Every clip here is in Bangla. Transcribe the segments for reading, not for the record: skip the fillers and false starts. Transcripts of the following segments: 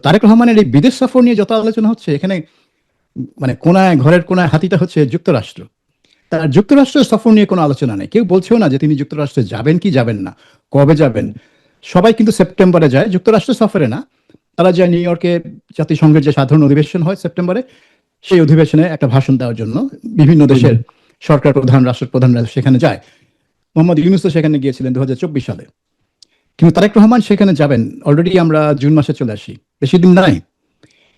তারেক রহমানের এই বিদেশ সফর নিয়ে যত আলোচনা হচ্ছে, এখানে মানে কোনায়, ঘরের কোনায় হাতিটা হচ্ছে যুক্তরাষ্ট্র। তার যুক্তরাষ্ট্র সফর নিয়ে কোনো আলোচনা নেই, কেউ বলছেও না যে তিনি যুক্তরাষ্ট্রে যাবেন কি যাবেন না, কবে যাবেন। সবাই কিন্তু সেপ্টেম্বরে যায়, যুক্তরাষ্ট্র সফরে না, তারা যায় নিউ ইয়র্কে, জাতিসংঘের যে সাধারণ অধিবেশন হয় সেপ্টেম্বরে, সেই অধিবেশনে একটা ভাষণ দেওয়ার জন্য বিভিন্ন দেশের সরকার প্রধান, রাষ্ট্রপ্রধানরা সেখানে যায়। মোহাম্মদ ইউনূসও সেখানে গিয়েছিলেন 2024 সালে। কিন্তু তারেক রহমান সেখানে যাবেন, অলরেডি আমরা জুন মাসে চলে আসি, বেশি দিন নাই,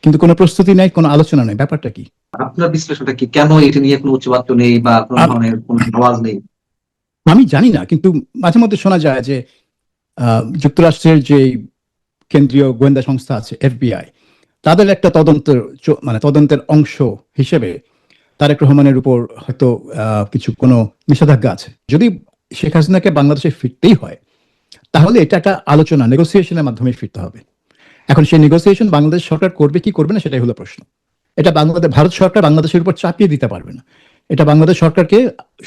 কিন্তু কোনো প্রস্তুতি নেই, কোনো আলোচনা নেই। ব্যাপারটা কি? আপনার বিশ্লেষণটা কি, কেন এটা নিয়ে কোনো উচ্চবাচ্য নেই বা কোনো ধরনের কোনো আওয়াজ নেই? আমি জানি না, কিন্তু মাঝে মধ্যে শোনা যায় যে যুক্তরাষ্ট্রের যে কেন্দ্রীয় গোয়েন্দা সংস্থা আছে FBI, তাদের একটা তদন্তের অংশ হিসেবে তারেক রহমানের উপর হয়তো কিছু কোনো নিষেধাজ্ঞা আছে। যদি শেখ হাসিনাকে বাংলাদেশে ফিরতেই হয়, তাহলে এটা একটা আলোচনা, নেগোসিয়েশনের মাধ্যমে ফিরতে হবে। এখন সেই নেগোসিয়েশন বাংলাদেশ সরকার করবে কি করবে না, সেটাই হলো প্রশ্ন। এটা ভারত সরকার বাংলাদেশের উপর চাপিয়ে দিতে পারবে না, এটা বাংলাদেশ সরকারকে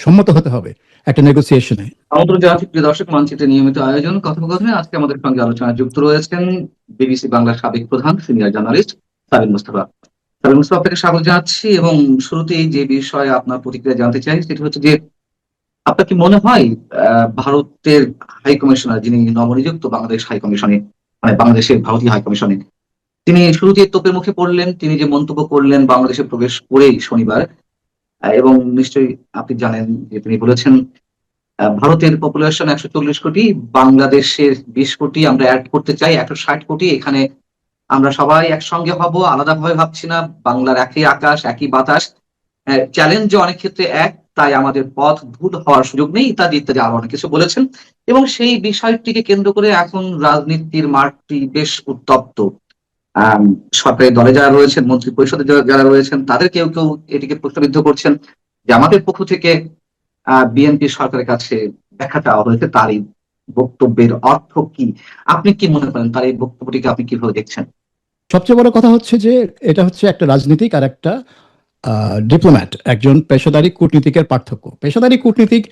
সম্মত হতে হবে একটা নেগোসিয়েশনে। আন্তর্জাতিক প্রিয় দর্শক, মানচিত্রের নিয়মিত আয়োজন কথোপকথনে আজকে আমাদের সঙ্গে আলোচনায় যুক্ত রয়েছেন BBC বাংলার সাবেক প্রধান সিনিয়র জার্নালিস্ট সাবিন মুস্তাফা। সাবিন মুস্তাফা, আপনাকে স্বাগত জানাচ্ছি এবং শুরুতেই যে বিষয়ে আপনার প্রতিক্রিয়া জানতে চাই সেটি হচ্ছে যে আপনার কি মনে হয় ভারতের হাই কমিশনার, যিনি নবনিযুক্ত বাংলাদেশ হাই কমিশনে, মানে বাংলাদেশের ভারতীয় হাই কমিশনে, তিনি শুরুতেই তোপের মুখে পড়লেন, তিনি যে মন্তব্য করলেন বাংলাদেশে প্রবেশ করেই শনিবার, এবং নিশ্চয়ই আপনি জানেন যে তিনি বলেছেন ভারতের পপুলেশন 140 কোটি, বাংলাদেশের 20 কোটি, আমরা অ্যাড করতে চাই 160 কোটি, এখানে আমরা সবাই একসঙ্গে হব, আলাদাভাবে ভাবছি না, বাংলার একই আকাশ একই বাতাস, চ্যালেঞ্জ অনেক ক্ষেত্রে এক, তাই আমাদের পথ ভুল হওয়ার সুযোগ নেই, ইত্যাদি ইত্যাদি আরো অনেক কিছু বলেছেন। এবং সেই বিষয়টিকে কেন্দ্র করে এখন রাজনীতির মাঠটি বেশ উত্তপ্ত। সরকারি দলে যারা রয়েছেন, মন্ত্রী পরিষদে যারা রয়েছেন, তাদের কেউ কেউ এটিকে প্রশ্নবিদ্ধ করছেন যে আমাদের পক্ষ থেকে বিএনপি সরকারের কাছে ব্যাখ্যা চাওয়া হয়েছে, তার এই বক্তব্যের অর্থ কি? আপনি কি মনে করেন, তার এই বক্তব্যটিকে আপনি কিভাবে দেখছেন? সবচেয়ে বড় কথা হচ্ছে যে এটা হচ্ছে একটা রাজনীতিক আর একটা ডিপ্লোম্যাট, একজন পেশাদারী কূটনীতিকের পার্থক্য। পেশাদারী কূটনীতিক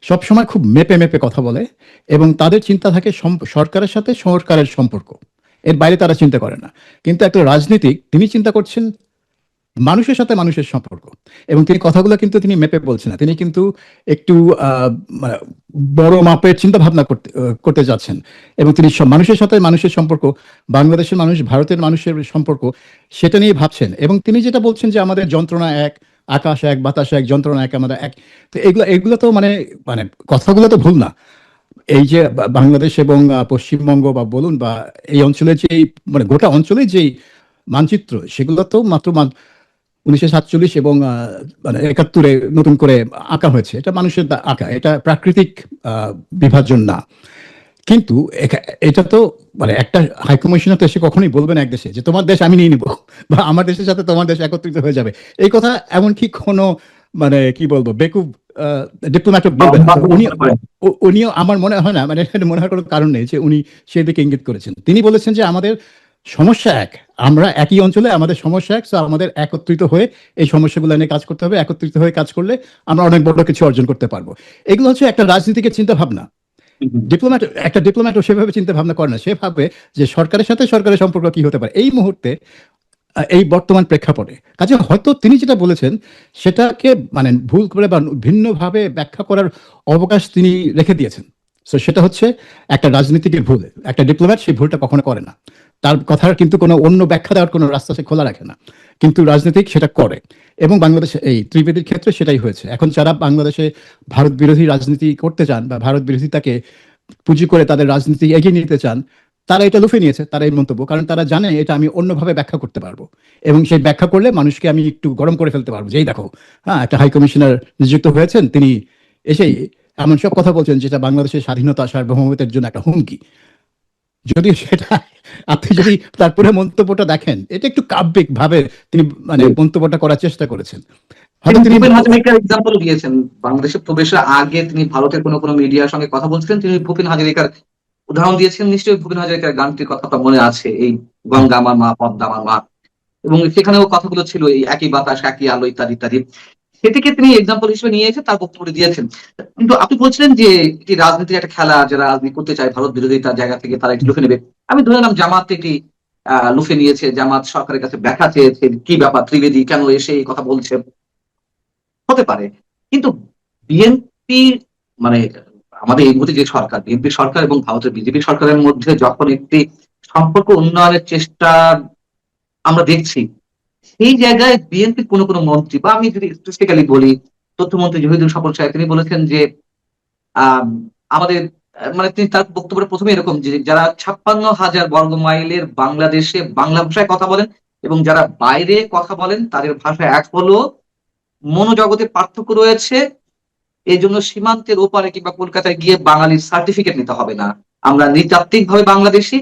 সবসময় খুব মেপে মেপে কথা বলে এবং তাদের চিন্তা থাকে সরকারের সাথে সরকারের সম্পর্ক, এর বাইরে তারা চিন্তা করে না। কিন্তু একটা রাজনীতিক, তিনি চিন্তা করছেন মানুষের সাথে মানুষের সম্পর্ক, এবং তিনি কথাগুলো কিন্তু তিনি মেপে বলছেন না, তিনি কিন্তু একটু মানে বড় মাপের চিন্তা ভাবনা করতে যাচ্ছেন। এবং তিনি মানুষের সাথে মানুষের সম্পর্ক, বাংলাদেশের মানুষ ভারতের মানুষের সম্পর্ক, সেটা নিয়ে ভাবছেন। এবং তিনি যেটা বলছেন যে আমাদের যন্ত্রণা এক, আকাশ এক, বাতাস এক, যন্ত্রণা এক, আমরা এক। তো এগুলো তো মানে মানে কথাগুলো তো ভুল না। এই যে বাংলাদেশ এবং পশ্চিমবঙ্গ বা বলুন বা এই অঞ্চলের যে মানে গোটা অঞ্চলের যেই মানচিত্র, সেগুলো তো মাত্র 1947 এবং মানে 71-এ নতুন করে আঁকা হয়েছে। এটা মানুষের আঁকা, এটা প্রাকৃতিক বিভাজন না। কিন্তু এটা তো মানে একটা হাইকমিশনার তো এসে কখনোই বলবে না এক দেশে যে তোমার দেশ আমি নিয়ে নিবো বা আমার দেশের সাথে তোমার দেশ একত্রিত হয়ে যাবে। এই কথা এমনকি কোনো মানে কি বলবো বেকুব ডিপ্লোম্যাটও বলবে না। উনিও আমার মনে হয় না, মানে মনে হওয়ার কোনো কারণ নেই যে উনি সেদিকে ইঙ্গিত করেছেন। তিনি বলেছেন যে আমাদের সমস্যা এক, আমরা একই অঞ্চলে, আমাদের সমস্যা এক, আমাদের একত্রিত হয়ে এই সমস্যাগুলো নিয়ে কাজ করতে হবে। একত্রিত হয়ে কাজ করলে আমরা অনেক বড় কিছু অর্জন করতে পারবো। এগুলো হচ্ছে একটা রাজনীতিকের চিন্তা ভাবনা। একটা ডিপ্লোম্যাটও সেভাবে চিন্তা ভাবনা করে না। সে ভাববে যে সরকারের সাথে সরকারের সম্পর্ক কি হতে পারে এই মুহূর্তে, এই বর্তমান প্রেক্ষাপটে। কাজে হয়তো তিনি যেটা বলেছেন সেটাকে মানে ভুল করে বা ভিন্নভাবে ব্যাখ্যা করার অবকাশ তিনি রেখে দিয়েছেন। সো সেটা হচ্ছে একটা রাজনীতিকের ভুল। একটা ডিপ্লোম্যাট সেই ভুলটা কখনো করে না, তার কথার কিন্তু কোনো অন্য ব্যাখ্যা দেওয়ার কোনো রাস্তা সে খোলা রাখে না। কিন্তু রাজনীতিক সেটা করে, এবং বাংলাদেশে এই ত্রিবেদীর ক্ষেত্রে সেটাই হয়েছে। এখন যারা বাংলাদেশে ভারত বিরোধী রাজনীতি করতে চান বা ভারত বিরোধিতাকে পুঁজি করে তাদের রাজনীতি এগিয়ে নিতে চান, তারা এটা লুফে নিয়েছে, তারা এই মন্তব্য, কারণ তারা জানে এটা আমি অন্যভাবে ব্যাখ্যা করতে পারবো, এবং সেই ব্যাখ্যা করলে মানুষকে আমি একটু গরম করে ফেলতে পারবো। যেই দেখো, হ্যাঁ, একটা হাই কমিশনার নিযুক্ত হয়েছেন, তিনি এসেই এমন সব কথা বলছেন যেটা বাংলাদেশের স্বাধীনতা সার্বভৌমত্বের জন্য একটা হুমকি। যদি সেটা আপনি যদি তারপরে মন্তব্যটা দেখেন, এটা একটু কাব্যিক ভাবে তিনি মানে মন্তব্যটা করার চেষ্টা করেছেন। ভূপেন হাজারিকার এক্সাম্পল দিয়েছেন, বাংলাদেশে প্রবেশের আগে তিনি ভারতের কোনো মিডিয়ার সঙ্গে কথা বলছিলেন, তিনি ভূপেন হাজারিকার উদাহরণ দিয়েছেন। নিশ্চয়ই ভূপেন হাজারিকার গানটির কথা মনে আছে, এই গঙ্গা আমার মা, পদ্মা আমার মা, এবং সেখানেও কথাগুলো ছিল এই একই বাতাস একই আলো ইত্যাদি ইত্যাদি। সেটিকে তিনি এক্সাম্পল হিসেবে নিয়ে এসে তার বক্তব্য দিয়েছেন। কিন্তু আপনি বলছিলেন যে এটি রাজনীতির একটা খেলা, যারা রাজনীতি করতে চায় ভারত বিরোধিতার জায়গা থেকে তারা এটি লুফে নেবে। আমি ধরে নিলাম জামাত এটি লুফে নিয়েছে, জামাত সরকারের কাছে ব্যাখ্যা চেয়েছে, কি ব্যাপার ত্রিবেদী কেন এসে এই কথা বলছে, হতে পারে। কিন্তু বিএনপি মানে আমাদের এই মুহূর্তে যে সরকার, বিএনপি সরকার এবং ভারতের বিজেপি সরকারের মধ্যে যখন একটি সম্পর্ক উন্নয়নের চেষ্টা আমরা দেখছি, সেই জায়গায় বিএনপির কোনো কোনো মন্ত্রী, বা আমি যদি স্পেসিফিক্যালি বলি, তথ্যমন্ত্রী জহিদুল স্বপন সাহেব তিনি বলেছেন যে আম, আমাদের মানে তিনি তার বক্তব্যটা প্রথমে এরকম যে যারা 56,000 বর্গ মাইলের বাংলাদেশে বাংলা ভাষায় কথা বলেন এবং যারা বাইরে কথা বলেন তাদের ভাষা এক হলো, মনোজগতে পার্থক্য রয়েছে, এই জন্য সীমান্তের ওপারে কিংবা কলকাতায় গিয়ে বাঙালির সার্টিফিকেট নিতে হবে না, আমরা নৃতাত্ত্বিক ভাবে বাংলাদেশি।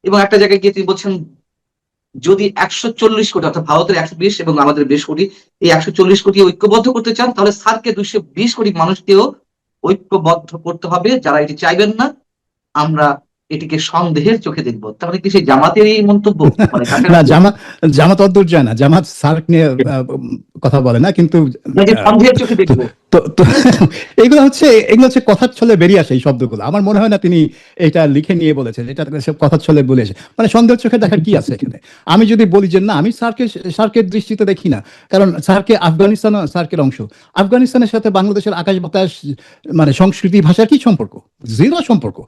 এবং একটা জায়গায় গিয়ে তিনি বলছেন যদি 140 কোটি, অর্থাৎ ভারতের 120 এবং আমাদের 20 কোটি, এই 140 কোটি ঐক্যবদ্ধ করতে চান তাহলে সার্ককে 220 কোটি মানুষকেও ঐক্যবদ্ধ করতে হবে, যারা এটি চাইবেন না আমরা এটিকে সন্দেহের চোখে দেখবো। তাহলে কি সেই জামাতের এই মন্তব্য মানে না, জামাত অদ্দূর যায় না, জামাত সার্ক নিয়ে কথা বলে না, কিন্তু সন্দেহের চোখে দেখবো? তো তো এগুলো হচ্ছে কথার ছলে বেরিয়ে আসে এই শব্দগুলো। আমার মনে হয় না তিনি এটা লিখে নিয়ে বলেছেন, এটা সব কথার ছলে বলে এসে, মানে সন্দেহের চোখে দেখার কি আছে এখানে? আমি যদি বলি যে না, আমি সার্কের দৃষ্টিতে দেখি না, কারণ আফগানিস্তানও সার্কের অংশ। আফগানিস্তানের সাথে বাংলাদেশের আকাশ বাতাস মানে সংস্কৃতি ভাষার কি সম্পর্ক? জিরো সম্পর্ক।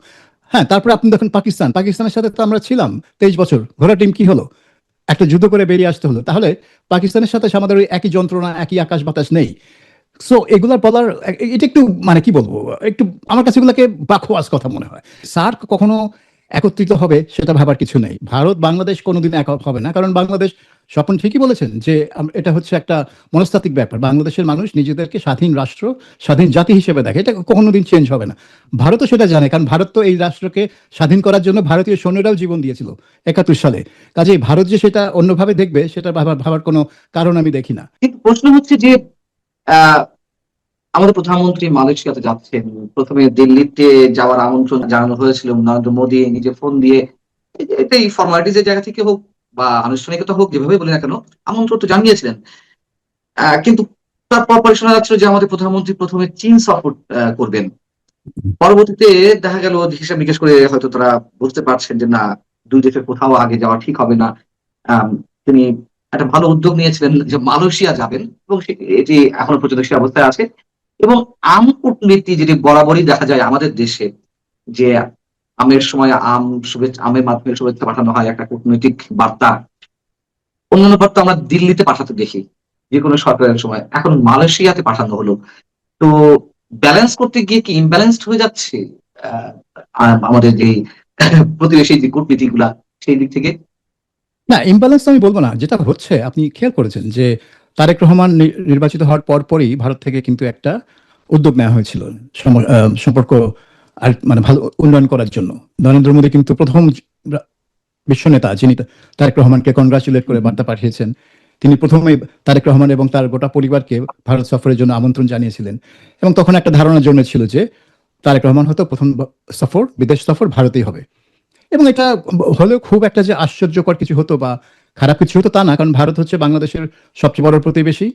হ্যাঁ, তারপরে আপনি দেখুন পাকিস্তানের সাথে তো আমরা ছিলাম 23 বছর, ঘোড়া টিম কি হলো? একটা যুদ্ধ করে বেরিয়ে আসতে হলো। তাহলে পাকিস্তানের সাথে আমাদের ওই একই যন্ত্রণা, একই আকাশ বাতাস নেই? সো এগুলা বলার এটা একটু মানে কি বলবো, একটু আমার কাছে এগুলাকে বাখোয়াস কথা মনে হয়। সার্ক কখনো একত্রিত হবে সেটা ভাবার কিছু নেই। ভারত বাংলাদেশ কোনোদিন এক হবে না, কারণ বাংলাদেশ, স্বপন ঠিকই বলেছেন যে এটা হচ্ছে একটা মনস্তাত্ত্বিক ব্যাপার। বাংলাদেশের মানুষ নিজেদেরকে স্বাধীন রাষ্ট্র, স্বাধীন জাতি হিসেবে দেখে, এটা কোনোদিন চেঞ্জ হবে না। ভারতও সেটা জানে, কারণ ভারত তো এই রাষ্ট্রকে স্বাধীন করার জন্য ভারতীয় সৈন্যরাও জীবন দিয়েছিল 71 সালে। কাজেই ভারত যে সেটা অন্যভাবে দেখবে সেটা ভাবার কোনো কারণ আমি দেখি না। কিন্তু প্রশ্ন হচ্ছে যে আহ আমাদের প্রধানমন্ত্রী মালয়েশিয়াতে যাচ্ছেন, প্রথমে দিল্লিতে যাওয়ার আমন্ত্রণ জানানো হয়েছিল নরেন্দ্র মোদী নিজে ফোন দিয়ে, এটা এই ফর্মালিটিজের জায়গা থেকে হোক বা আনুষ্ঠানিকতা হোক, যেভাবে বলি না কেন, আমন্ত্রণ তো জানিয়েছিলেন। কিন্তু তারপর শোনা যাচ্ছিল যে আমাদের প্রধানমন্ত্রী প্রথমে চীন সফর করবেন। পরবর্তীতে দেখা গেল হিসাব নিকেশ করে হয়তো তারা বুঝতে পারছেন যে না, দুই দেশের কোথাও আগে যাওয়া ঠিক হবে না। আম, তিনি একটা ভালো উদ্যোগ নিয়েছিলেন যে মালয়েশিয়া যাবেন, এবং এটি এখনো পর্যন্ত সে অবস্থায় আছে। এবং কূটনীতি যেটি বরাবরই দেখা যায় আমাদের দেশে, যে আমের সময় আমের মাধ্যমে শুভেচ্ছা পাঠানো হয়, একটা কূটনৈতিক বার্তা। অন্যান্য বার্তা আমরা দিল্লিতে পাঠাতে দেখি যে কোনো সরকারের সময়, এখন মালয়েশিয়াতে পাঠানো হলো। তো ব্যালেন্স করতে গিয়ে কি ইমব্যালেন্সড হয়ে যাচ্ছে আহ, আমাদের যে প্রতিবেশী যে কূটনীতি গুলা, সেই দিক থেকে? না, ইমব্যালেন্স আমি বলবো না। যেটা হচ্ছে, আপনি খেয়াল করেছেন যে তারেক রহমান নির্বাচিত হওয়ার পরই ভারত থেকে কিন্তু একটা উদ্যোগ নেওয়া হয়েছিল সম্পর্ক আর মানে ভালো উন্নয়ন করার জন্য। নরেন্দ্র মোদী কিন্তু প্রথম বিশ্ব নেতা যিনি তারেক রহমানকে কনগ্রাচুলেট করে বার্তা পাঠিয়েছেন। তিনি প্রথমেই তারেক রহমান এবং তার গোটা পরিবারকে ভারত সফরের জন্য আমন্ত্রণ জানিয়েছিলেন, এবং তখন একটা ধারণা জন্মেছিল যে তারেক রহমান হয়তো প্রথম বিদেশ সফর ভারতেই হবে। এবং এটা হলেও খুব একটা যে আশ্চর্যকর কিছু হতো বা খারাপ কিছু হতো তা না, কারণ ভারত হচ্ছে বাংলাদেশের সবচেয়ে বড় প্রতিবেশী।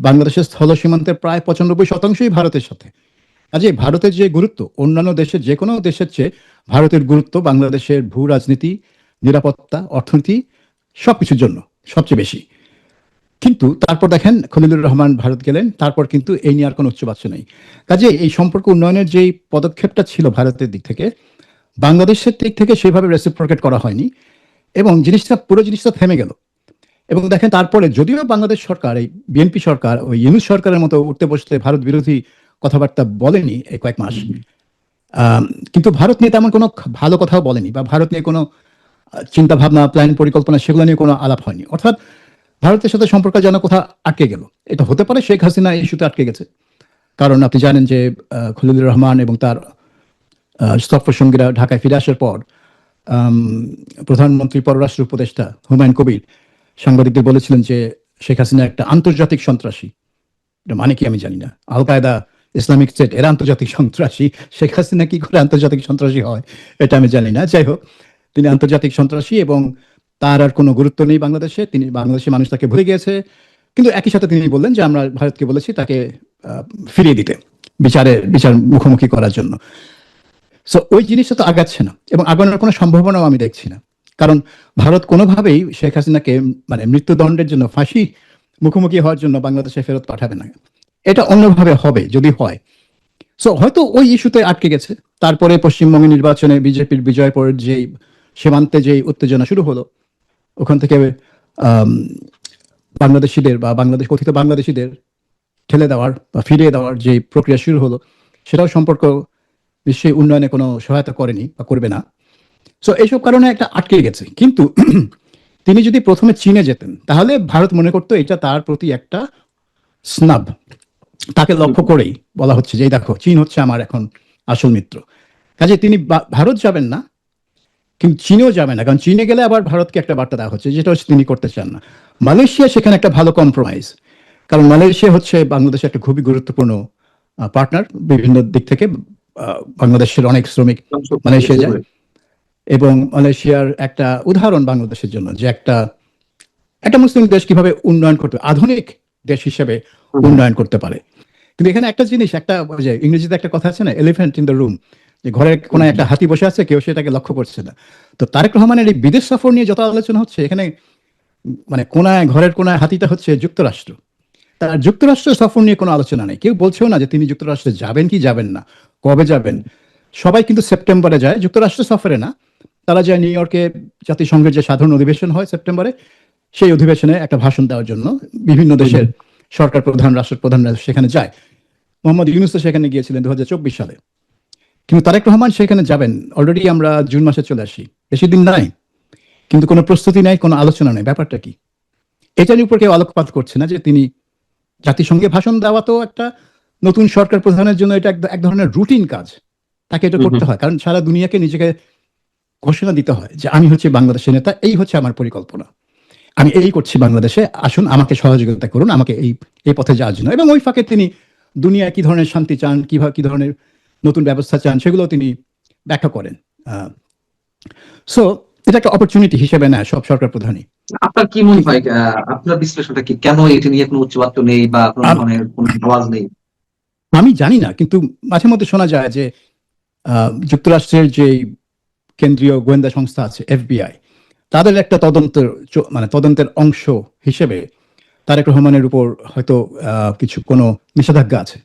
বাংলাদেশের স্থল সীমান্তের প্রায় 95% ভারতের সাথে। কাজে ভারতের যে গুরুত্ব অন্যান্য দেশের যে কোনো দেশের চেয়ে ভারতের গুরুত্ব বাংলাদেশের ভূ রাজনীতি, নিরাপত্তা, অর্থনীতি সবকিছুর জন্য সবচেয়ে বেশি। কিন্তু তারপর দেখেন খলিলুর রহমান ভারত গেলেন, তারপর কিন্তু এই নিয়ে আর কোনো উচ্চবাচ্য নেই। কাজে এই সম্পর্ক উন্নয়নের যেই পদক্ষেপটা ছিল ভারতের দিক থেকে, বাংলাদেশের দিক থেকে সেভাবে রেসিপ্রোকেট করা হয়নি, এবং পুরো জিনিসটা থেমে গেল। এবং দেখেন তারপরে যদিও বাংলাদেশ সরকার, এই বিএনপি সরকার ওই ইউনূস সরকারের মতো উঠতে বসতে ভারত বিরোধী কথাবার্তা বলেনি এই কয়েক মাস, কিন্তু ভারত নিয়ে তেমন কোনো ভালো কথাও বলেনি, বা ভারত নিয়ে কোনো চিন্তা ভাবনা, প্ল্যান, পরিকল্পনা সেগুলো নিয়ে কোনো আলাপ হয়নি। অর্থাৎ ভারতের সাথে সম্পর্ক যেন কোথাও আটকে গেল। এটা হতে পারে শেখ হাসিনা ইস্যুতে আটকে গেছে, কারণ আপনি জানেন যে খলিলুর রহমান এবং তার সফর সঙ্গীরা ঢাকায় ফিরে আসার পর প্রধানমন্ত্রী পররাষ্ট্র উপদেষ্টা হুমায়ুন কবির সাংবাদিকদের বলেছিলেন যে শেখ হাসিনা একটা আন্তর্জাতিক সন্ত্রাসী। এটা মানে কি আমি জানি না, আল কায়দা, ইসলামিক স্টেট এরা আন্তর্জাতিক সন্ত্রাসী, শেখ হাসিনা কি করে আন্তর্জাতিক সন্ত্রাসী হয় এটা আমি জানি না। যাই হোক, তিনি আন্তর্জাতিক সন্ত্রাসী এবং তার আর কোনো গুরুত্ব নেই বাংলাদেশে, তিনি বাংলাদেশের মানুষ তাকে ভুলে গিয়েছে। কিন্তু একই সাথে তিনি বললেন যে আমরা ভারতকে বলেছি তাকে ফিরিয়ে দিতে, বিচার মুখোমুখি করার জন্য। সো ওই জিনিসটা তো আগাচ্ছে না, এবং আগানোর কোনো সম্ভাবনাও আমি দেখছি না। কারণ ভারত কোনোভাবেই শেখ হাসিনাকে মানে মৃত্যুদণ্ডের জন্য ফাঁসি মুখোমুখি হওয়ার জন্য বাংলাদেশে ফেরত পাঠাবে না। এটা অন্যভাবে হবে যদি হয়। সো হয়তো ওই ইস্যুতে আটকে গেছে। তারপরে পশ্চিমবঙ্গ নির্বাচনে বিজেপির বিজয় পরের যেই সীমান্তে যেই উত্তেজনা শুরু হলো, ওখান থেকে আম, বাংলাদেশিদের বা কথিত বাংলাদেশিদের ঠেলে দেওয়ার বা ফিরিয়ে দেওয়ার যে প্রক্রিয়া শুরু হলো, সেটাও সম্পর্ক নিশ্চয়ই উন্নয়নে কোনো সহায়তা করেনি বা করবে না। সো এইসব কারণে একটা আটকে গেছে। কিন্তু তিনি যদি প্রথমে চীনে যেতেন, তাহলে ভারত মনে করতো এটা তার প্রতি একটা স্নাব। তাকে লক্ষ্য করেই বলা হচ্ছে যে এই দেখো, চীন হচ্ছে আমার এখন আসল মিত্র। কাজে তিনি ভারত যাবেন না, কিন্তু চীনেও যাবেন না, কারণ চীনে গেলে আবার ভারতকে একটা বার্তা দেওয়া হচ্ছে, যেটা হচ্ছে তিনি করতে চান না। মালয়েশিয়া সেখানে একটা ভালো কম্প্রোমাইজ, কারণ মালয়েশিয়া হচ্ছে বাংলাদেশের একটা খুবই গুরুত্বপূর্ণ পার্টনার বিভিন্ন দিক থেকে। বাংলাদেশের অনেক শ্রমিক মালয়েশিয়া যায়, এবং মালয়েশিয়ার একটা উদাহরণ বাংলাদেশের জন্য, যে একটা একটা মুসলিম দেশ কিভাবে উন্নয়ন করতে, আধুনিক দেশ হিসেবে উন্নয়ন করতে পারে। কিন্তু এখানে একটা জিনিস, একটা ওই যে ইংরেজিতে একটা কথা আছে না, এলিফ্যান্ট ইন দ্য রুম, যে ঘরের কোনায় একটা হাতি বসে আছে, কেউ সেটাকে লক্ষ্য করছে না। তো তারেক রহমানের এই বিদেশ সফর নিয়ে যত আলোচনা হচ্ছে, এখানে মানে কোনায়, ঘরের কোনায় হাতিটা হচ্ছে যুক্তরাষ্ট্র। তার যুক্তরাষ্ট্র সফর নিয়ে কোনো আলোচনা নেই, কেউ বলছেও না যে তিনি যুক্তরাষ্ট্রে যাবেন কি যাবেন না, কবে যাবেন। সবাই কিন্তু সেপ্টেম্বরে যায়, যুক্তরাষ্ট্র সফরে না। তারা যায় নিউ ইয়র্কে, জাতিসংঘের যে সাধারণ অধিবেশন হয় সেপ্টেম্বরে, সেই অধিবেশনে একটা ভাষণ দেওয়ার জন্য বিভিন্ন দেশের সরকার প্রধান, রাষ্ট্রপ্রধানরা সেখানে যায়। মোহাম্মদ ইউনূস সেখানে গিয়েছিলেন 2024 সালে। কিন্তু তারেক রহমান সেখানে যাবেন, অলরেডি আমরা জুন মাসে চলে আসি, বেশি দিন নাই, কিন্তু কোনো প্রস্তুতি নাই, কোনো আলোচনা নেই। ব্যাপারটা কি? এটার উপর কেউ আলোকপাত করছে না যে তিনি জাতিসংঘে ভাষণ দেওয়া তো একটা নতুন সরকার প্রধানের জন্য এটা এক ধরনের রুটিন কাজ, তাকে এটা করতে হয়, কারণ সারা দুনিয়াকে নিজেকে ঘোষণা দিতে হয় যে আমি হচ্ছে বাংলাদেশের নেতা, এই হচ্ছে আমার পরিকল্পনা, আমি এই করছি বাংলাদেশে, আসুন আমাকে সহযোগিতা করুন, আমাকে এই পথে যাওয়ার জন্য। এবং ওই ফাঁকে তিনি দুনিয়া কি ধরনের শান্তি চান, কিভাবে কি ধরনের নতুন ব্যবস্থা চান, সেগুলো তিনি ব্যাখ্যা করেন। সো এটা একটা অপরচুনিটি হিসেবে নেয় সব সরকার প্রধানই। আপনার কি মনে হয়, আপনার বিশ্লেষণটা কি, কেন এটি নিয়ে কোনো উচ্চবাচ্য নেই বা কোনো ধরনের কোনো আওয়াজ নেই? আমি জানি না, কিন্তু মাঝে মধ্যে শোনা যায় যে যুক্তরাষ্ট্রের যে কেন্দ্রীয় গোয়েন্দা সংস্থা আছে FBI, তাদের একটা তদন্তের অংশ হিসেবে তারেক রহমানের উপর হয়তো কিছু কোনো নিষেধাজ্ঞা আছে।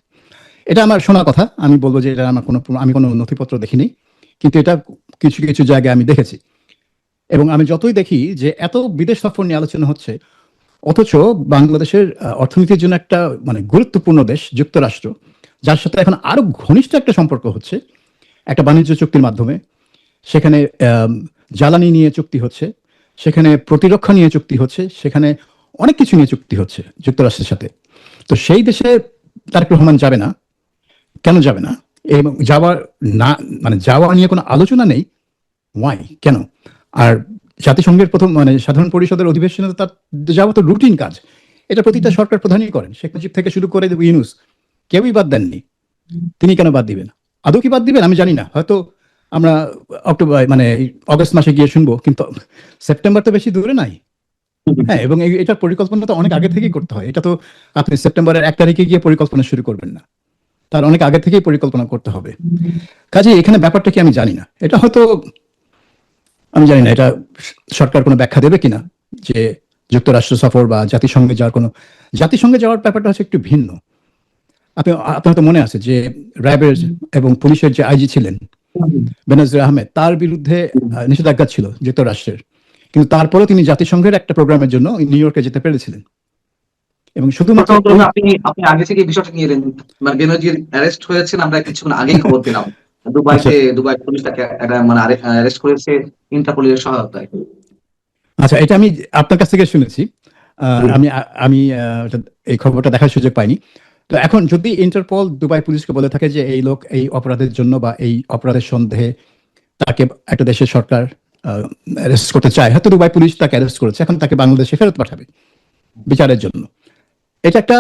এটা আমার শোনা কথা, আমি বলবো যে এটা আমার আমি কোনো নথিপত্র দেখিনি, কিন্তু এটা কিছু কিছু জায়গায় আমি দেখেছি। এবং আমি যতই দেখি যে এত বিদেশ সফর নিয়ে আলোচনা হচ্ছে, অথচ বাংলাদেশের অর্থনীতির জন্য একটা মানে গুরুত্বপূর্ণ দেশ যুক্তরাষ্ট্র, যার সাথে এখন আরো ঘনিষ্ঠ একটা সম্পর্ক হচ্ছে একটা বাণিজ্য চুক্তির মাধ্যমে, সেখানে জ্বালানি নিয়ে চুক্তি হচ্ছে, সেখানে প্রতিরক্ষা নিয়ে চুক্তি হচ্ছে, সেখানে অনেক কিছু নিয়ে চুক্তি হচ্ছে যুক্তরাষ্ট্রের সাথে। তো সেই দেশে তারেক রহমান যাবে না, কেন যাবে না? এবং যাওয়া নিয়ে কোনো আলোচনা নেই, ওয়াই, কেন? আর জাতিসংঘের প্রথম সাধারণ পরিষদের অধিবেশনে তার যাওয়া তো রুটিন কাজ, এটা প্রতিটা সরকার প্রধানই করেন, শেখ মুজিব থেকে শুরু করে ইউনূস, কেউই বাদ দেননি। তিনি কেন বাদ দিবেন? আদৌ কি বাদ দিবেন আমি জানি না, হয়তো আমরা অগস্ট মাসে গিয়ে শুনবো, কিন্তু সেপ্টেম্বর তো বেশি দূরে নাই। হ্যাঁ, এবং এটার পরিকল্পনা তো অনেক আগে থেকেই করতে হয়। এটা তো আপনি সেপ্টেম্বরের 1 তারিখে গিয়ে পরিকল্পনা শুরু করবেন না, তার অনেক আগে থেকেই পরিকল্পনা করতে হবে। কাজে এখানে ব্যাপারটা কি আমি জানি না, এটা হয়তো আমি জানি না এটা সরকার কোনো ব্যাখ্যা দেবে কিনা, যে যুক্তরাষ্ট্র সফর বা জাতিসংঘে যাওয়ার ব্যাপারটা হচ্ছে একটু ভিন্ন। আপনার তো মনে আছে যে র্যাবের এবং পুলিশের যে আইজি ছিলেন বেনজির আহমেদ, তার বিরুদ্ধে নিষেধাজ্ঞা ছিল যুক্তরাষ্ট্রের, কিন্তু তারপরেও তিনি জাতিসংঘের একটা প্রোগ্রামের জন্য নিউ ইয়র্কে যেতে পেরেছিলেন। এবং শুধুমাত্র আপনি আগে থেকে বিষয়টা নিয়ে এলেন, মানে বেনজির অ্যারেস্ট হয়েছেন, আমরা কিছুক্ষণ আগেই খবর পেলাম। দুবাই পুলিশ তাকে অ্যারেস্ট করেছে ইন্টারপোলের সহায়তায়। আচ্ছা, এটা আমি আপনার কাছ থেকে শুনেছি। আমি আমি এই খবরটা দেখার সুযোগ পাইনি। তো এখন যদি ইন্টারপোল দুবাই পুলিশকে বলে থাকে যে এই লোক এই অপরাধের জন্য বা এই অপরাধের সন্দেহে তাকে একটা দেশের সরকার অ্যারেস্ট করতে চায়, হয়তো দুবাই পুলিশ তাকে অ্যারেস্ট করেছে, এখন তাকে বাংলাদেশে ফেরত পাঠাবে বিচারের জন্য। এটা একটা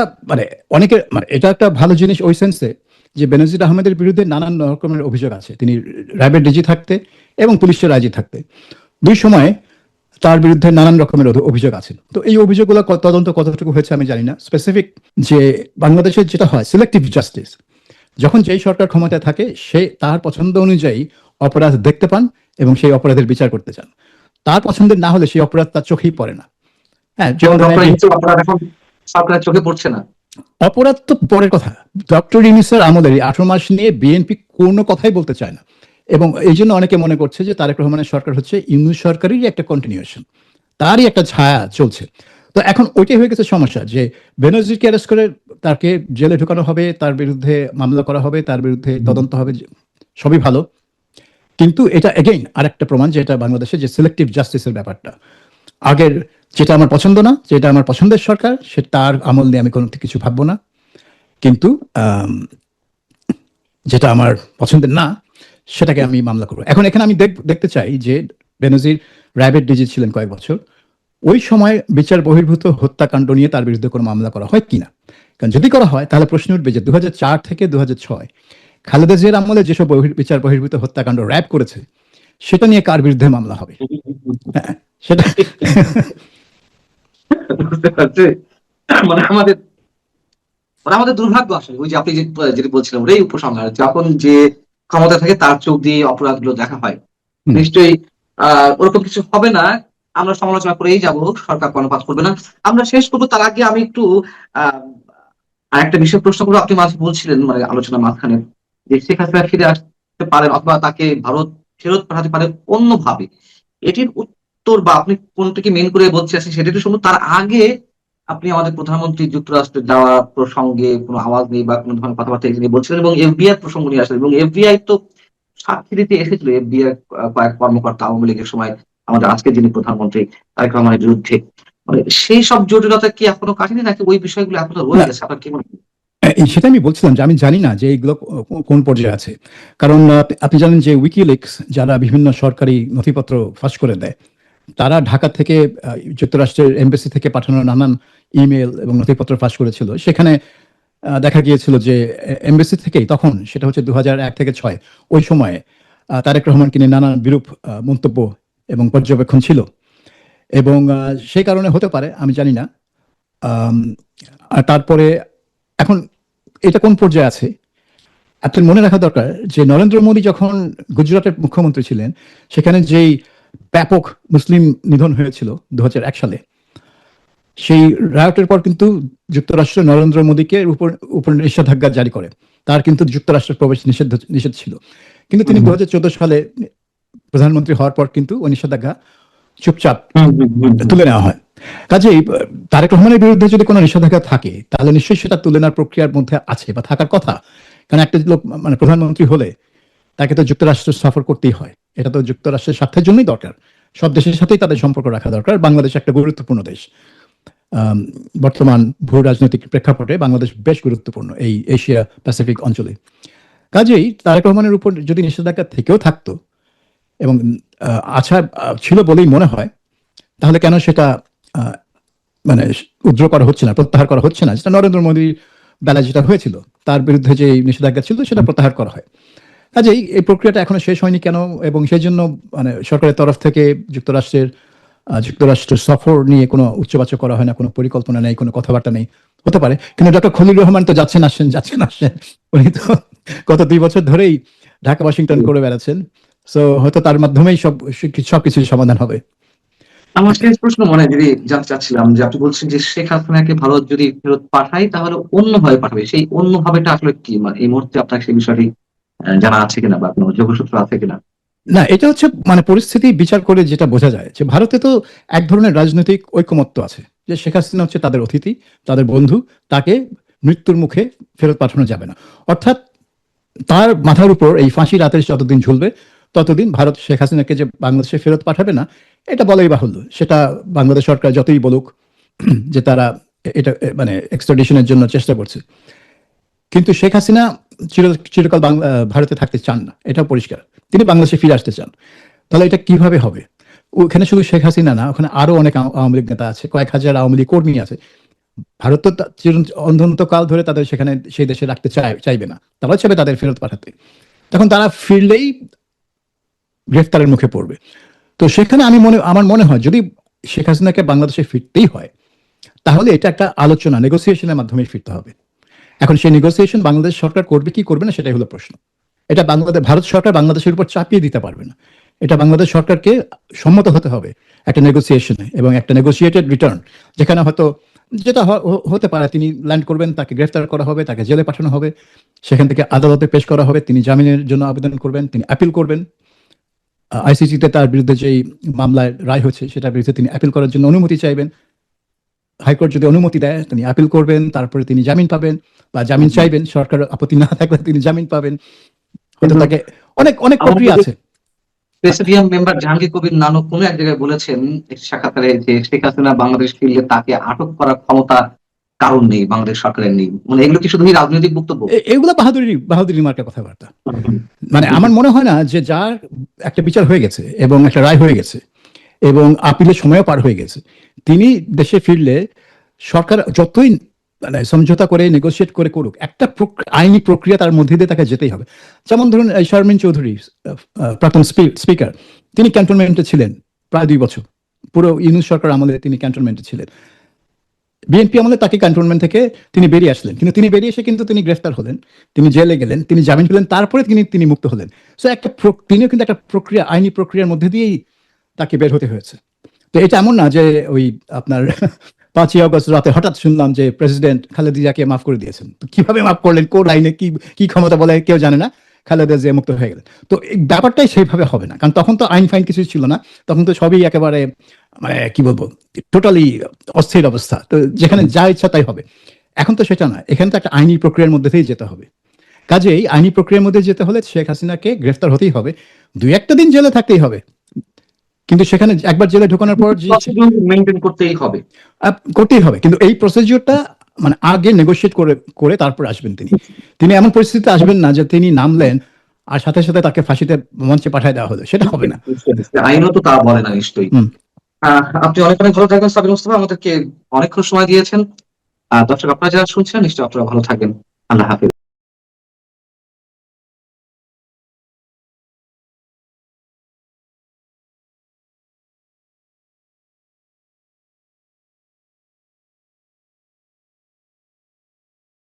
এটা একটা ভালো জিনিস ওই সেন্সে যে বেনজির আহমেদের বিরুদ্ধে নানান রকমের অভিযোগ আছে। তিনি র্যাবের ডিজি থাকতে এবং পুলিশের আইজি থাকতে দুই সময়ে তার বিরুদ্ধে নানান রকমের অভিযোগ আছে। তো এই অভিযোগগুলো তদন্ত কতটুকু হয়েছে আমি জানি না। স্পেসিফিক যে বাংলাদেশের যেটা হয় সিলেক্টিভ জাস্টিস, যখন যেই সরকার ক্ষমতায় থাকে সে তার পছন্দ অনুযায়ী অপরাধ দেখতে পান এবং সেই অপরাধের বিচার করতে চান। তার পছন্দের না হলে সেই অপরাধ তার চোখেই পড়ে না। হ্যাঁ, যেমন যেমন ধরেন ডক্টর ইউনূস অপরাধ এখন সরকারের চোখে পড়ছে না। অপরাধ তো পরের কথা। ডক্টর ইউনূসের আমলের 18 মাস নিয়ে বিএনপি কোনো কথাই বলতে চায় না, এবং এই জন্য অনেকে মনে করছে যে তারেক রহমানের সরকার হচ্ছে ইউনূস সরকারেরই একটা কন্টিনিউশন, তারই একটা ছায়া চলছে। তো এখন ওইটাই হয়ে গেছে সমস্যা, যে বেনজিরকে অ্যারেস্ট করে তাকে জেলে ঢুকানো হবে, তার বিরুদ্ধে মামলা করা হবে, তার বিরুদ্ধে তদন্ত হবে, সবই ভালো। কিন্তু এটা এগেইন আরেকটা প্রমাণ যে এটা বাংলাদেশে যে সিলেক্টিভ জাস্টিসের ব্যাপারটা, আগের যেটা আমার পছন্দ না, যেটা আমার পছন্দের সরকার, সে তার আমল নিয়ে আমি কোনো কিছু ভাববো না, কিন্তু যেটা আমার পছন্দের না সেটাকে আমি মামলা করবো। এখন এখানে আমি দেখতে চাই যে বেনজির র্যাবের ডিজি ছিলেন কয়েক বছর, ওই সময় বিচার বহির্ভূত হত্যাকাণ্ড নিয়ে তার বিরুদ্ধে কোনো মামলা করা হয় কিনা। কারণ যদি করা হয় তাহলে প্রশ্ন উঠবে যে 2004 থেকে 2006 খালেদা জিয়ার আমলে যেসব বিচার বহির্ভূত হত্যাকাণ্ড র্যাব করেছে সেটা নিয়ে কার বিরুদ্ধে মামলা হবে। হ্যাঁ, সেটা বুঝতে পারছি। মানে আমাদের আমাদের দুর্ভাগ্য আসলে, ওই যে আপনি যেটা বলছিলেন ওটাই উপসংহার, যখন যে ক্ষমতা থাকে তার চোখ দিয়ে অপরাধগুলো দেখা হয়। হুম, নিশ্চয়ই ওরকম কিছু হবে না। আমরা সমালোচনা করেই যাব, সরকার কর্ণপাত করবে না। আমরা শেষ করবো, তার আগে আমি একটু আহ আরেকটা বিষয় প্রশ্ন করবো। আপনি মাঝে বলছিলেন, মানে আলোচনার মাঝখানে, যে শেখ হাসিনা ফিরে আসতে পারেন অথবা তাকে ভারত ফেরত পাঠাতে পারে অন্যভাবে। এটির উত্তর বা আপনি কোনটাকে মেন করে বলতে চাচ্ছেন সেটা একটু শুনুন। তার আগে আপনি আমাদের প্রধানমন্ত্রী যুক্তরাষ্ট্রে যাওয়া প্রসঙ্গে কোনো আওয়াজ নেই বা কোনো ধরনের কথাবার্তা নিয়ে বলছিলেন, এবং এফবিআই প্রসঙ্গ নিয়ে আসলেন, এবং এফবিআই তো সাক্ষী দিতে এসেছিল। এফবিআই কয়েক কর্মকর্তা আওয়ামী লীগের সময় আমাদের আজকে যিনি প্রধানমন্ত্রী তারেক রহমানের বিরুদ্ধে, মানে সেই সব জটিলতা কি এখনো কাটেনি, নাকি ওই বিষয়গুলো এখনো না, রয়ে গেছে? আপনার কি মনে হয়? সেটা আমি বলছিলাম যে আমি জানি না যে এইগুলো কোন পর্যায়ে আছে। কারণ আপনি জানেন যে উইকিলিক্স যারা বিভিন্ন সরকারি নথিপত্র ফাঁস করে দেয়, তারা ঢাকা থেকে যুক্তরাষ্ট্রের এমবাসি থেকে পাঠানো নানান ইমেল এবং নথিপত্র ফাঁস করেছিল। সেখানে দেখা গিয়েছিল যে এমবাসি থেকেই, তখন সেটা হচ্ছে 2001 থেকে 6, ওই সময়ে তারেক রহমানকে নিয়ে নানান বিরূপ মন্তব্য এবং পর্যবেক্ষণ ছিল, এবং সেই কারণে হতে পারে, আমি জানি না। আম, আর তারপরে এখন এটা কোন পর্যায়ে আছে, আপনার মনে রাখা দরকার যে নরেন্দ্র মোদী যখন গুজরাটের মুখ্যমন্ত্রী ছিলেন, সেখানে যেই ব্যাপক মুসলিম নিধন হয়েছিল 2001 সালে, সেই রায়টের পর কিন্তু যুক্তরাষ্ট্র নরেন্দ্র মোদীকে উপর উপর নিষেধাজ্ঞা জারি করে। তার কিন্তু যুক্তরাষ্ট্রের প্রবেশ নিষেধ ছিল, কিন্তু তিনি 2014 সালে প্রধানমন্ত্রী হওয়ার পর কিন্তু ওই নিষেধাজ্ঞা চুপচাপ তুলে নেওয়া হয়। কাজেই তারেক রহমানের বিরুদ্ধে যদি কোনো নিষেধাজ্ঞা থাকে তাহলে নিশ্চয়ই সেটা তুলে নেওয়ার প্রক্রিয়ার মধ্যে আছে বা থাকার কথা। কারণ একটা লোক মানে প্রধানমন্ত্রী হলে তাকে তো যুক্তরাষ্ট্র সফর করতেই হয়, এটা তো যুক্তরাষ্ট্রের স্বার্থের জন্যই দরকার। সব দেশের সাথেই তাদের সম্পর্ক রাখা দরকার। বাংলাদেশ একটা গুরুত্বপূর্ণ দেশ। বর্তমান ভূ রাজনৈতিক প্রেক্ষাপটে বাংলাদেশ বেশ গুরুত্বপূর্ণ এই এশিয়া প্যাসিফিক অঞ্চলে। কাজেই তারেক রহমানের উপর যদি নিষেধাজ্ঞা থেকেও থাকতো এবং আশা ছিল বলেই মনে হয়, তাহলে কেন সেটা আহ, মানে উদ্র করা হচ্ছে না, প্রত্যাহার করা হচ্ছে না? যেটা নরেন্দ্র মোদীর বেলায় যেটা হয়েছিল, তার বিরুদ্ধে যে নিষেধাজ্ঞা ছিল সেটা প্রত্যাহার করা হয়। কাজেই এই প্রক্রিয়াটা এখনো শেষ হয়নি কেন? এবং সেই জন্য মানে সরকারের তরফ থেকে যুক্তরাষ্ট্র সফর নিয়ে কোনো উচ্চবাচ্য করা হয় না, কোনো পরিকল্পনা নেই, কোনো কথাবার্তা নেই। হতে পারে, কিন্তু ডক্টর খলিল রহমান তো যাচ্ছেন আসছেন। উনি তো গত 2 বছর ধরেই ঢাকা ওয়াশিংটন করে বেড়াচ্ছেন। সো হয়তো তার মাধ্যমেই সবকিছুর সমাধান হবে। আমার শেষ প্রশ্ন মনে হয় যদি জানতে চাচ্ছিলাম, যে আপনি বলছেন যে শেখ হাসিনাকে ভারত যদি ফেরত পাঠায় তাহলে অন্যভাবে পাঠাবে, সেই অন্য ভাবেটা আসলে কি? মানে এই মুহূর্তে আপনার সেই বিষয়টি জানা আছে কিনা বা কোনো যোগসূত্র আছে কিনা? না, এটা হচ্ছে মানে পরিস্থিতি বিচার করে যেটা বোঝা যায় যে ভারতে তো এক ধরনের রাজনৈতিক ঐকমত্য আছে যে শেখ হাসিনা হচ্ছে তাদের অতিথি, তাদের বন্ধু, তাকে মৃত্যুর মুখে ফেরত পাঠানো যাবে না। অর্থাৎ তার মাথার উপর এই ফাঁসির আদেশ যতদিন ঝুলবে ততদিন ভারত শেখ হাসিনাকে যে বাংলাদেশে ফেরত পাঠাবে না, এটা বলাই বাহুল্য। সেটা বাংলাদেশ সরকার যতই বলুক যে তারা এটা মানে এক্সট্রাডিশনের জন্য চেষ্টা করছে, কিন্তু শেখ হাসিনা চিরকাল ভারতে থাকতে চান না, এটা পরিষ্কার। তিনি বাংলাদেশে ফিরে আসতে চান। তাহলে এটা কিভাবে হবে? ওখানে শুধু শেখ হাসিনা না, ওখানে আরো অনেক আওয়ামী লীগ নেতা আছে, কয়েক হাজার আওয়ামী লীগ কর্মী আছে। ভারত তো অনন্তকাল ধরে তাদের সেখানে সেই দেশে রাখতে চাইবে না, তারা চাইবে তাদের ফেরত পাঠাতে। তখন তারা ফিরলেই গ্রেফতারের মুখে পড়বে। তো সেখানে আমার মনে হয় যদি শেখ হাসিনাকে বাংলাদেশে ফিরতেই হয় তাহলে এটা একটা আলোচনা, নেগোসিয়েশনের মাধ্যমে ফিরতে হবে। এখন সেই নেগোসিয়েশন বাংলাদেশ সরকার করবে কি করবে না সেটাই হলো প্রশ্ন। এটা ভারত সরকার বাংলাদেশের উপর চাপিয়ে দিতে পারবে না, এটা বাংলাদেশ সরকারকে সম্মত হতে হবে একটা নেগোসিয়েশনে এবং একটা নেগোসিয়েটেড রিটার্ন, যেখানে হয়তো যেটা হতে পারে তিনি ল্যান্ড করবেন, তাকে গ্রেফতার করা হবে, তাকে জেলে পাঠানো হবে, সেখান থেকে আদালতে পেশ করা হবে, তিনি জামিনের জন্য আবেদন করবেন, তিনি অ্যাপিল করবেন, আইসিসিতে তার বিরুদ্ধে যেই মামলায় রায় হচ্ছে সেটার বিরুদ্ধে তিনি অ্যাপিল করার জন্য অনুমতি চাইবেন, হাইকোর্ট যদি অনুমতি দেয় তিনি অ্যাপিল করবেন, তারপরে তিনি জামিন পাবেন বা জামিন চাইবেন, সরকার আপত্তি না থাকলে তিনি জামিন পাবেন, হয়তো তাকে অনেক অনেক প্রক্রিয়া আছে। প্রেসিডিয়াম মেম্বার জাহাঙ্গীর কবির নানক কোনো এক জায়গায় বলেছেন একটি সাক্ষাৎকারে যে শেখ হাসিনা বাংলাদেশ ফিরলে তাকে আটক করার ক্ষমতা কারণ নেই, বাংলাদেশ সরকারের নেই। মানে এগুলো কি শুধুই রাজনৈতিক বক্তব্য? এগুলো বাহাদুরি মার্কা কথাবার্তা। মানে আমার মনে হয় না যে যার একটা বিচার হয়ে গেছে এবং একটা রায় হয়ে গেছে এবং আপিলের সময়ও পার হয়ে গেছে, তিনি দেশে ফিরলে সরকার যতই মানে সমঝোতা করে নেগোসিয়েট করে করুক, একটা আইনি প্রক্রিয়া তার মধ্যে দিয়ে তাকে যেতেই হবে। যেমন ধরুন শারমিন চৌধুরী, প্রাক্তন স্পিকার, তিনি ক্যান্টনমেন্টে ছিলেন প্রায় 2 বছর, পুরো ইউনূস সরকার আমলে তিনি ক্যান্টনমেন্টে ছিলেন। বিএনপি আমলে তাকে ক্যান্টনমেন্ট থেকে তিনি বেরিয়ে আসলেন, কিন্তু তিনি বেরিয়ে এসে কিন্তু তিনি গ্রেফতার হলেন, তিনি জেলে গেলেন, তিনি জামিন পেলেন, তারপরে তিনি মুক্ত হলেন। সো একটা তিনিও কিন্তু একটা প্রক্রিয়া, আইনি প্রক্রিয়ার মধ্যে দিয়েই তাকে বের হতে হয়েছে। তো এটা এমন না যে ওই আপনার 5ই আগস্ট রাতে হঠাৎ শুনলাম যে প্রেসিডেন্ট খালেদা জিয়াকে মাফ করে দিয়েছেন। তো কিভাবে মাফ করলেন, কোন আইনে কি ক্ষমতা বলে কেউ জানে না, খালেদা জিয়া মুক্ত হয়ে গেলেন। তো এই ব্যাপারটাই সেইভাবে হবে না, কারণ তখন তো আইন ফাইন কিছু ছিল না, তখন তো সবই একেবারে মানে কি বলবো টোটালি অস্থির অবস্থা, তো যেখানে যা ইচ্ছা তাই হবে। এখন তো সেটা না, এখানে তো একটা আইনি প্রক্রিয়ার মধ্যে দিয়েই যেতে হবে। কাজেই আইনি প্রক্রিয়ার মধ্যে যেতে হলে শেখ হাসিনাকে গ্রেফতার হতেই হবে, 2-1টা দিন জেলে থাকতেই হবে, কিন্তু সেখানে একবার জেলে ঢোকানোর পর মেনটেন করতেই হবে। করতেই হবে। কিন্তু এই প্রসিডিওরটা মানে আগে নেগোশিয়েট করে তারপর আসবেন তিনি এমন পরিস্থিতিতে আসবেন না যে তিনি নামলেন আর সাথে সাথে তাকে ফাঁসিতে মঞ্চে পাঠিয়ে দেওয়া হলো, সেটা হবে না। আইনও তো তা বলে না নিশ্চয়ই। আপনি অনেক অনেক ভালো থাকবেন সাবির মুস্তাফা, আমাদেরকে অনেকক্ষণ সময় দিয়েছেন। দর্শক আপনারা যারা শুনছেন নিশ্চয়ই আপনারা ভালো থাকবেন। আল্লাহ হাফেজ।